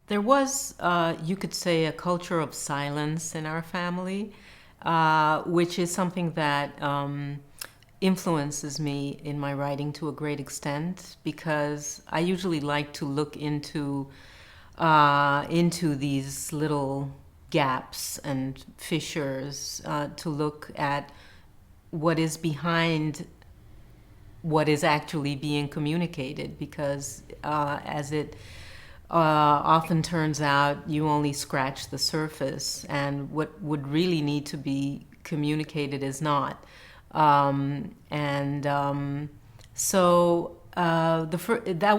There was, you could say, a culture of silence in our family, which is something that influences me in my writing to a great extent because I usually like to look into these little gaps and fissures to look at what is behind what is actually being communicated because as it often turns out you only scratch the surface and what would really need to be communicated is not. That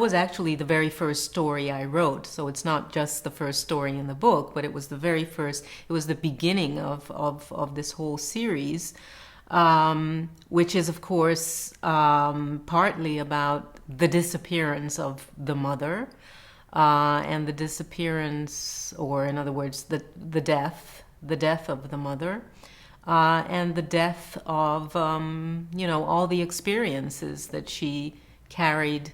was actually the very first story I wrote. So it's not just the first story in the book, but it was the very first, it was the beginning of this whole series, which is, of course, partly about the disappearance of the mother and the disappearance, or in other words, the death of the mother. And the death of, all the experiences that she carried,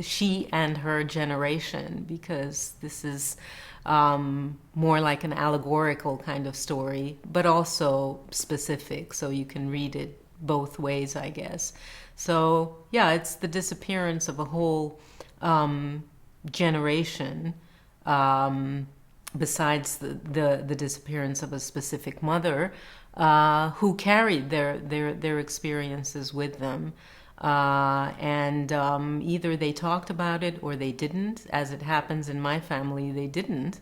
she and her generation, because this is more like an allegorical kind of story, but also specific, so you can read it both ways, I guess. So, yeah, it's the disappearance of a whole generation. Besides the disappearance of a specific mother, who carried their experiences with them. And either they talked about it or they didn't. As it happens in my family, they didn't.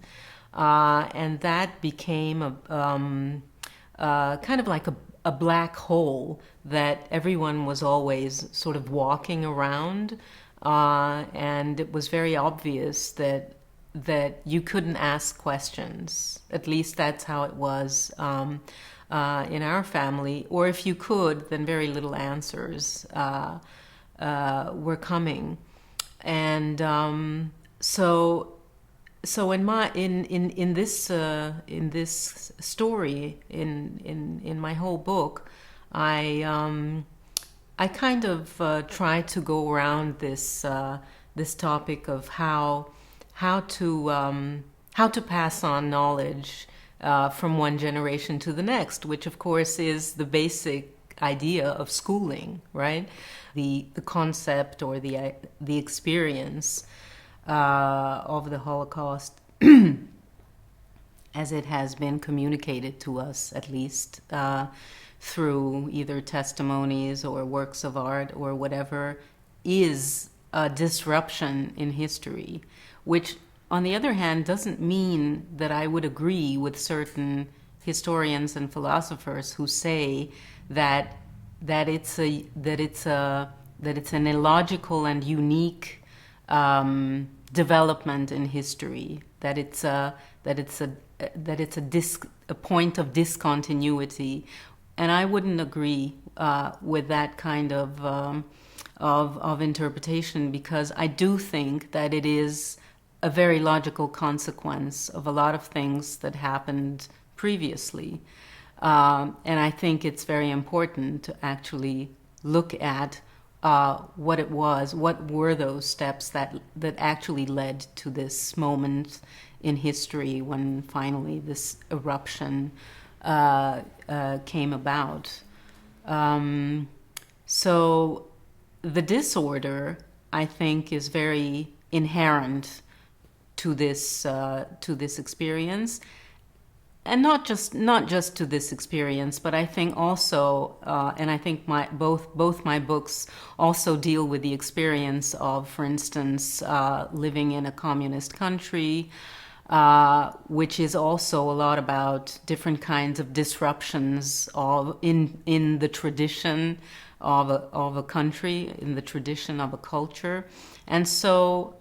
And that became kind of like a black hole that everyone was always sort of walking around. And it was very obvious that you couldn't ask questions. At least that's how it was in our family. Or if you could, then very little answers were coming. And so in this story in my whole book, I kind of try to go around this topic of how to pass on knowledge from one generation to the next, which of course is the basic idea of schooling, right? The concept or the experience of the Holocaust, as it has been communicated to us, at least through either testimonies or works of art or whatever, is a disruption in history, which, on the other hand, doesn't mean that I would agree with certain historians and philosophers who say that it's an illogical and unique development in history, that it's a point of discontinuity, and I wouldn't agree with that kind of interpretation, because I do think that it is a very logical consequence of a lot of things that happened previously. And I think it's very important to actually look at what it was, what were those steps that actually led to this moment in history when finally this eruption came about. So the disorder, I think, is very inherent to this experience, and not just to this experience, but I think also, and I think both my books also deal with the experience of, for instance, living in a communist country, which is also a lot about different kinds of disruptions in the tradition of a country, in the tradition of a culture. And so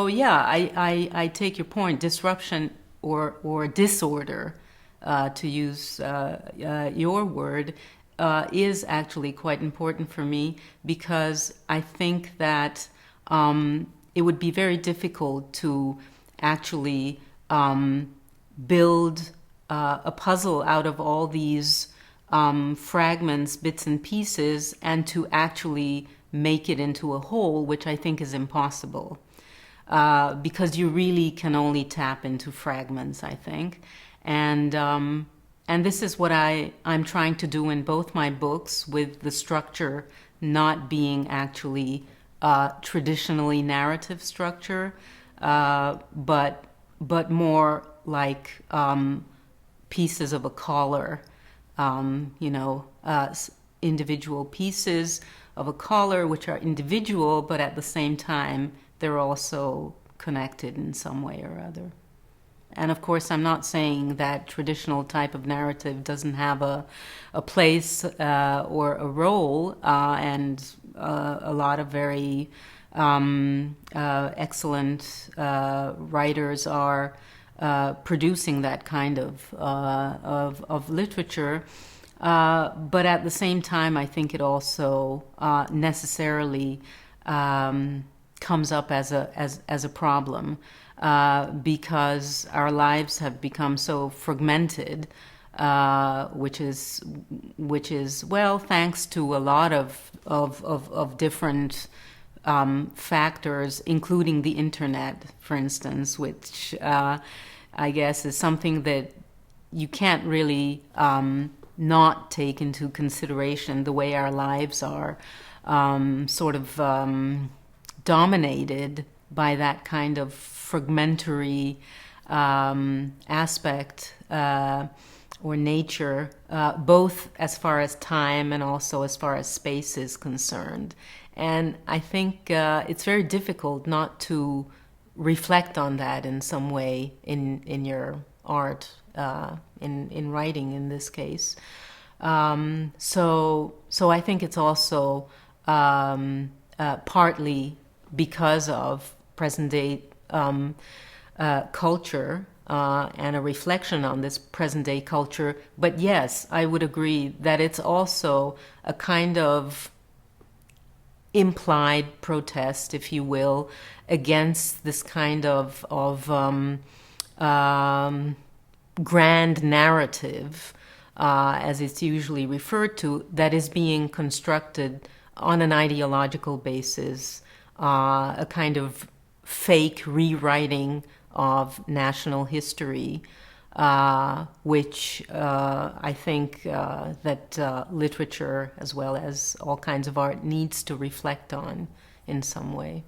yeah, I take your point. Disruption or disorder, to use your word, is actually quite important for me, because I think that it would be very difficult to actually build a puzzle out of all these fragments, bits and pieces, and to actually make it into a whole, which I think is impossible. because you really can only tap into fragments, I think. And this is what I'm trying to do in both my books, with the structure not being actually traditionally narrative structure, but more like pieces of a collar, individual pieces of a collar which are individual, but at the same time they're also connected in some way or other. And of course, I'm not saying that traditional type of narrative doesn't have a place or a role, and a lot of very excellent writers are producing that kind of literature. But at the same time, I think it also necessarily comes up as a problem. Because our lives have become so fragmented, which is well, thanks to a lot of different factors, including the internet, for instance, which I guess is something that you can't really not take into consideration, the way our lives are sort of dominated by that kind of fragmentary aspect or nature, both as far as time and also as far as space is concerned. And I think it's very difficult not to reflect on that in some way in your art, in writing in this case. So I think it's also partly because of present-day culture and a reflection on this present-day culture. But yes, I would agree that it's also a kind of implied protest, if you will, against this kind of grand narrative, as it's usually referred to, that is being constructed on an ideological basis, a kind of fake rewriting of national history, which I think that literature, as well as all kinds of art, needs to reflect on in some way.